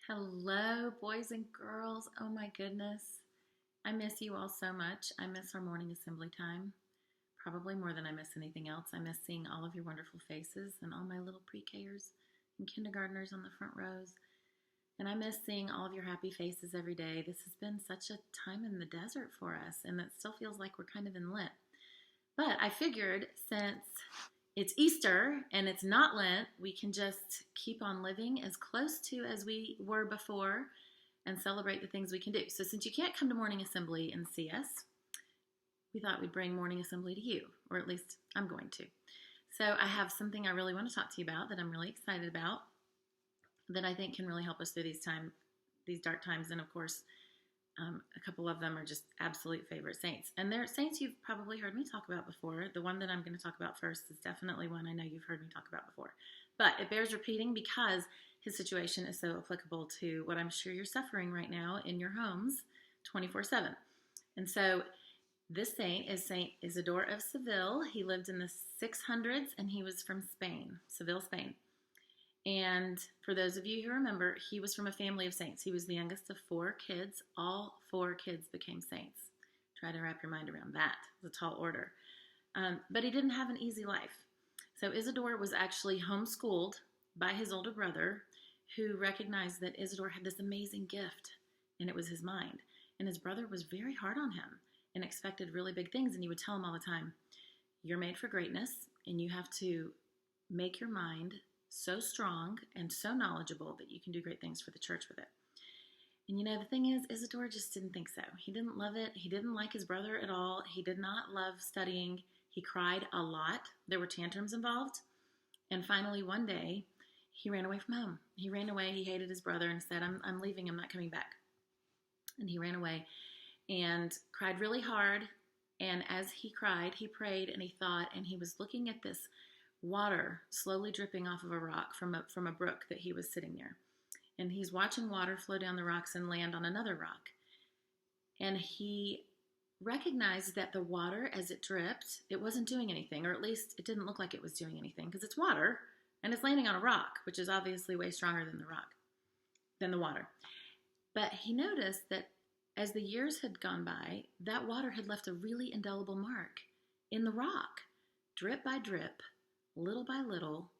Hello, boys and girls. Oh my goodness. I miss you all so much. I miss our morning assembly time, probably more than I miss anything else. I miss seeing all of your wonderful faces and all my little pre-Kers and kindergartners on the front rows. And I miss seeing all of your happy faces every day. This has been such a time in the desert for us, and it still feels like we're kind of in Lent. But I figured since it's Easter and it's not Lent, we can just keep on living as close to as we were before and celebrate the things we can do. So, since you can't come to morning assembly and see us, we thought we'd bring morning assembly to you, or at least I'm going to. So, I have something I really want to talk to you about that I'm really excited about that I think can really help us through these dark times. And of course, a couple of them are just absolute favorite saints. And they're saints you've probably heard me talk about before. The one that I'm going to talk about first is definitely one I know you've heard me talk about before. But it bears repeating because his situation is so applicable to what I'm sure you're suffering right now in your homes 24/7. And so this saint is Saint Isidore of Seville. He lived in the 600s and he was from Spain, Seville, Spain. And for those of you who remember, he was from a family of saints. He was the youngest of four kids. All four kids became saints. Try to wrap your mind around that. It's a tall order. But he didn't have an easy life. So Isidore was actually homeschooled by his older brother, who recognized that Isidore had this amazing gift, and it was his mind. And his brother was very hard on him and expected really big things. And he would tell him all the time, "You're made for greatness, and you have to make your mind so strong and so knowledgeable that you can do great things for the church with it." And the thing is, Isidore just didn't think so. He didn't love it. He didn't like his brother at all. He did not love studying. He cried a lot. There were tantrums involved. And finally, one day, he ran away from home. He ran away. He hated his brother and said, I'm leaving. I'm not coming back. And he ran away and cried really hard. And as he cried, he prayed and he thought, and he was looking at this water slowly dripping off of a rock from a brook that he was sitting near. And he's watching water flow down the rocks and land on another rock. And he recognized that the water, as it dripped, it wasn't doing anything, or at least it didn't look like it was doing anything, because it's water and it's landing on a rock, which is obviously way stronger than the water. But he noticed that as the years had gone by, that water had left a really indelible mark in the rock. Drip by drip, little by little,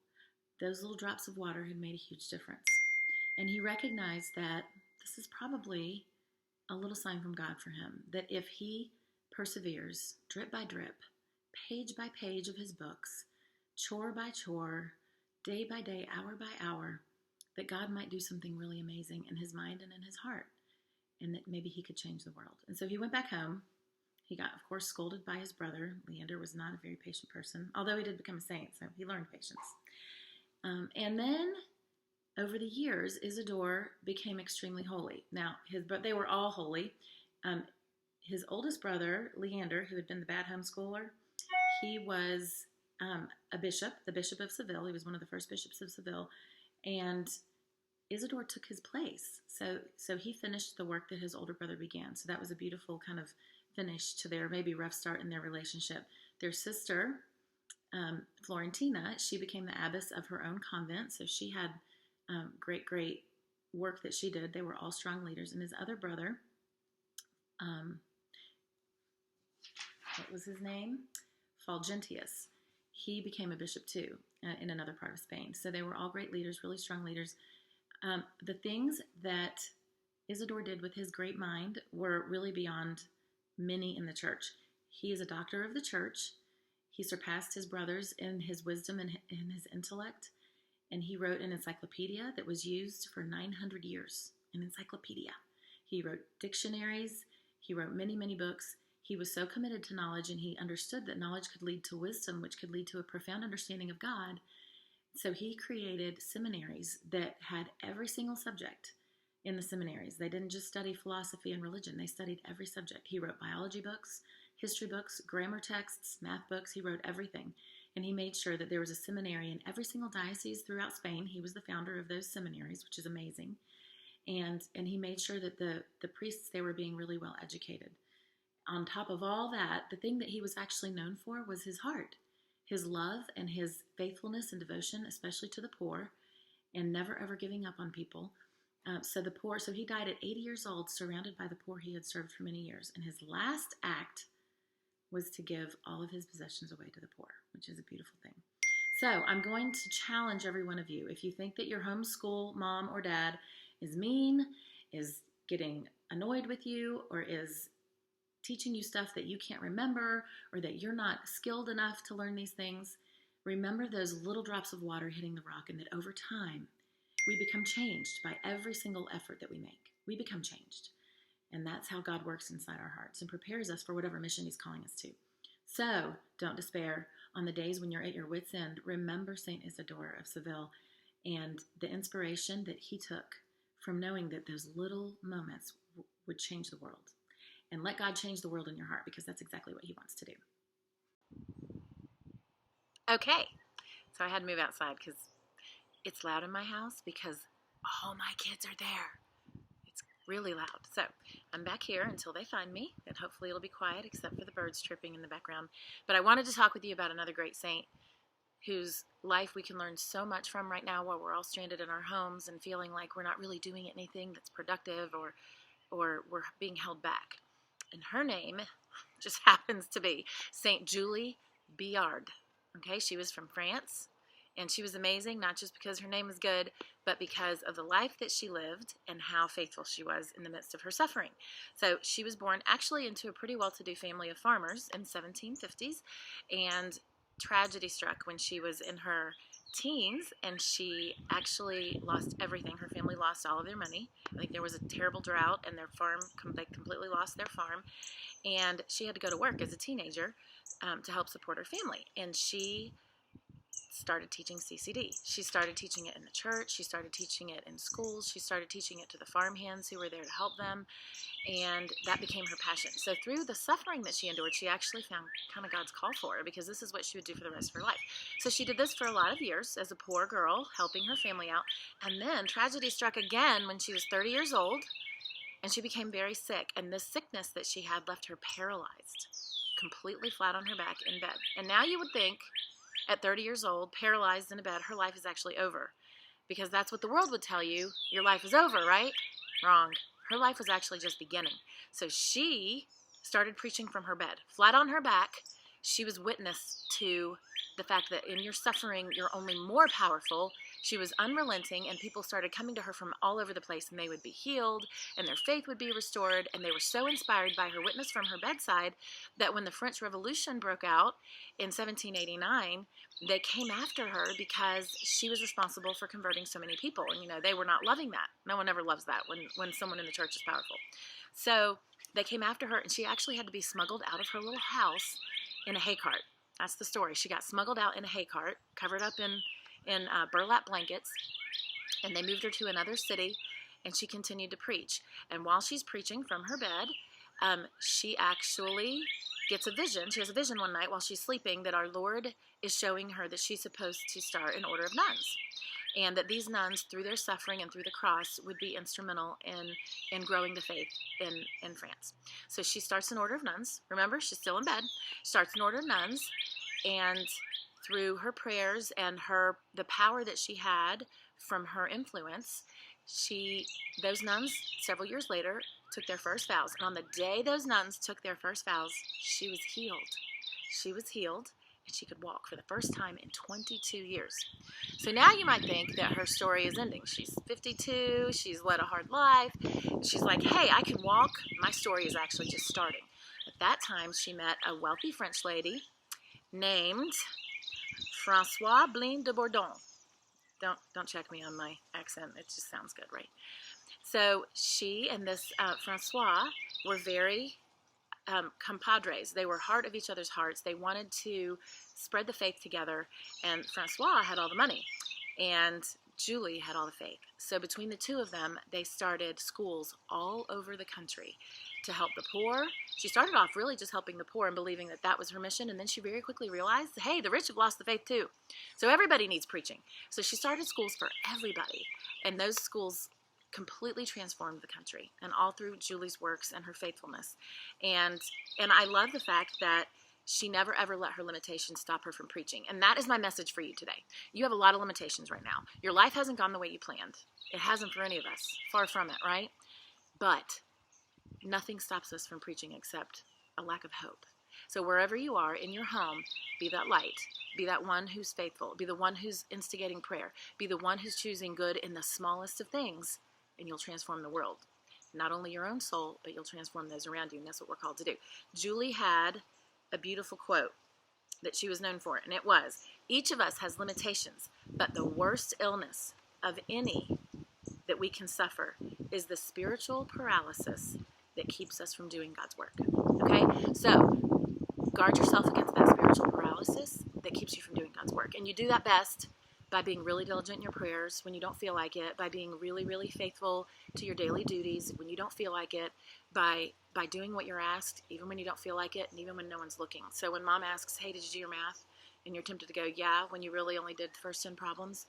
those little drops of water had made a huge difference. And he recognized that this is probably a little sign from God for him, that if he perseveres, drip by drip, page by page of his books, chore by chore, day by day, hour by hour, that God might do something really amazing in his mind and in his heart, and that maybe he could change the world. And so he went back home. He got, of course, scolded by his brother. Leander was not a very patient person, although he did become a saint, so he learned patience. And then, over the years, Isidore became extremely holy. Now, they were all holy. His oldest brother, Leander, who had been the bad homeschooler, he was a bishop, the Bishop of Seville. He was one of the first bishops of Seville. And Isidore took his place. So he finished the work that his older brother began. So that was a beautiful kind of finish to their maybe rough start in their relationship. Their sister, Florentina, she became the abbess of her own convent. So she had great work that she did. They were all strong leaders. And his other brother, what was his name? Fulgentius. He became a bishop too in another part of Spain. So they were all great leaders, really strong leaders. The things that Isidore did with his great mind were really beyond many in the church. He is a doctor of the church. He surpassed his brothers in his wisdom and in his intellect. And he wrote an encyclopedia that was used for 900 years. An encyclopedia. He wrote dictionaries. He wrote many, many books. He was so committed to knowledge, and he understood that knowledge could lead to wisdom, which could lead to a profound understanding of God. So he created seminaries that had every single subject in the seminaries. They didn't just study philosophy and religion. They studied every subject. He wrote biology books, history books, grammar texts, math books. He wrote everything. And he made sure that there was a seminary in every single diocese throughout Spain. He was the founder of those seminaries, which is amazing. And he made sure that the priests, they were being really well educated. On top of all that, the thing that he was actually known for was his heart, his love and his faithfulness and devotion, especially to the poor, and never ever giving up on people. So he died at 80 years old, surrounded by the poor he had served for many years. And his last act was to give all of his possessions away to the poor, which is a beautiful thing. So I'm going to challenge every one of you. If you think that your homeschool mom or dad is mean, is getting annoyed with you, or is teaching you stuff that you can't remember, or that you're not skilled enough to learn these things, remember those little drops of water hitting the rock, and that over time, we become changed by every single effort that we make. We become changed. And that's how God works inside our hearts and prepares us for whatever mission he's calling us to. So don't despair. On the days when you're at your wit's end, remember St. Isidore of Seville and the inspiration that he took from knowing that those little moments would change the world. And let God change the world in your heart, because that's exactly what he wants to do. Okay, so I had to move outside because it's loud in my house because all my kids are there. It's really loud. So I'm back here until they find me, and hopefully it'll be quiet except for the birds chirping in the background. But I wanted to talk with you about another great saint whose life we can learn so much from right now while we're all stranded in our homes and feeling like we're not really doing anything that's productive, or we're being held back. And her name just happens to be Saint Julie Billard. Okay, she was from France, and she was amazing, not just because her name was good, but because of the life that she lived and how faithful she was in the midst of her suffering. So she was born actually into a pretty well-to-do family of farmers in the 1750s, and tragedy struck when she was in her teens, and she actually lost everything. Her family lost all of their money. I think there was a terrible drought, and their farm, they completely lost their farm, and she had to go to work as a teenager to help support her family. And she started teaching CCD. She started teaching it in the church. She started teaching it in schools. She started teaching it to the farm hands who were there to help them. And that became her passion. So through the suffering that she endured, she actually found kind of God's call for her, because this is what she would do for the rest of her life. So she did this for a lot of years as a poor girl, helping her family out. And then tragedy struck again when she was 30 years old, and she became very sick. And this sickness that she had left her paralyzed, completely flat on her back in bed. And now you would think, at 30 years old, paralyzed in a bed, her life is actually over. Because that's what the world would tell you. Your life is over, right? Wrong. Her life was actually just beginning. So she started preaching from her bed. Flat on her back, she was witness to the fact that in your suffering, you're only more powerful. She was unrelenting, and people started coming to her from all over the place, and they would be healed, and their faith would be restored, and they were so inspired by her witness from her bedside that when the French Revolution broke out in 1789, they came after her because she was responsible for converting so many people. And, they were not loving that. No one ever loves that when someone in the church is powerful. So they came after her, and she actually had to be smuggled out of her little house in a hay cart. That's the story. She got smuggled out in a hay cart, covered up in burlap blankets, and they moved her to another city, and she continued to preach. And while she's preaching from her bed, she actually gets a vision. She has a vision one night while she's sleeping that our Lord is showing her that she's supposed to start an order of nuns, and that these nuns, through their suffering and through the cross, would be instrumental in growing the faith in France. So she starts an order of nuns. Remember, she's still in bed. Starts an order of nuns, and through her prayers and the power that she had from her influence, those nuns, several years later, took their first vows. And on the day those nuns took their first vows, she was healed. She was healed, and she could walk for the first time in 22 years. So now you might think that her story is ending. She's 52, she's led a hard life. She's like, hey, I can walk. My story is actually just starting. At that time, she met a wealthy French lady named Françoise Blin de Bourdon. Don't check me on my accent. It just sounds good, right? So she and this François were very compadres. They were heart of each other's hearts. They wanted to spread the faith together, and François had all the money, and Julie had all the faith. So between the two of them, they started schools all over the country to help the poor. She started off really just helping the poor and believing that that was her mission, and then she very quickly realized, hey, the rich have lost the faith too. So everybody needs preaching. So she started schools for everybody, and those schools completely transformed the country, and all through Julie's works and her faithfulness. And I love the fact that she never ever let her limitations stop her from preaching. And that is my message for you today. You have a lot of limitations right now. Your life hasn't gone the way you planned. It hasn't for any of us. Far from it, right? But nothing stops us from preaching except a lack of hope. So wherever you are in your home, be that light. Be that one who's faithful. Be the one who's instigating prayer. Be the one who's choosing good in the smallest of things, and you'll transform the world. Not only your own soul, but you'll transform those around you, and that's what we're called to do. Julie had a beautiful quote that she was known for, and it was, each of us has limitations, but the worst illness of any that we can suffer is the spiritual paralysis that keeps us from doing God's work. Okay? So, guard yourself against that spiritual paralysis that keeps you from doing God's work. And you do that best by being really diligent in your prayers when you don't feel like it, by being really, really faithful to your daily duties when you don't feel like it, by doing what you're asked even when you don't feel like it and even when no one's looking. So when mom asks, hey, did you do your math? And you're tempted to go, yeah, when you really only did the first 10 problems,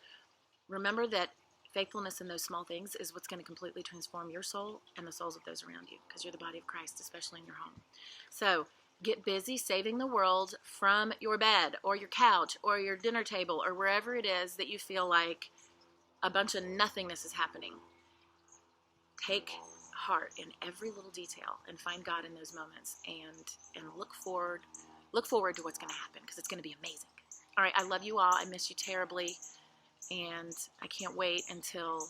remember that faithfulness in those small things is what's going to completely transform your soul and the souls of those around you, because you're the body of Christ, especially in your home. So get busy saving the world from your bed or your couch or your dinner table or wherever it is that you feel like a bunch of nothingness is happening. Take heart in every little detail and find God in those moments, and look forward to what's going to happen, because it's going to be amazing. All right, I love you all. I miss you terribly, and I can't wait until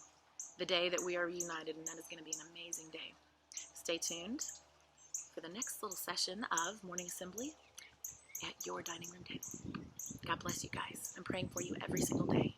the day that we are reunited, and that is going to be an amazing day. Stay tuned for the next little session of Morning Assembly at your dining room table. God bless you guys. I'm praying for you every single day.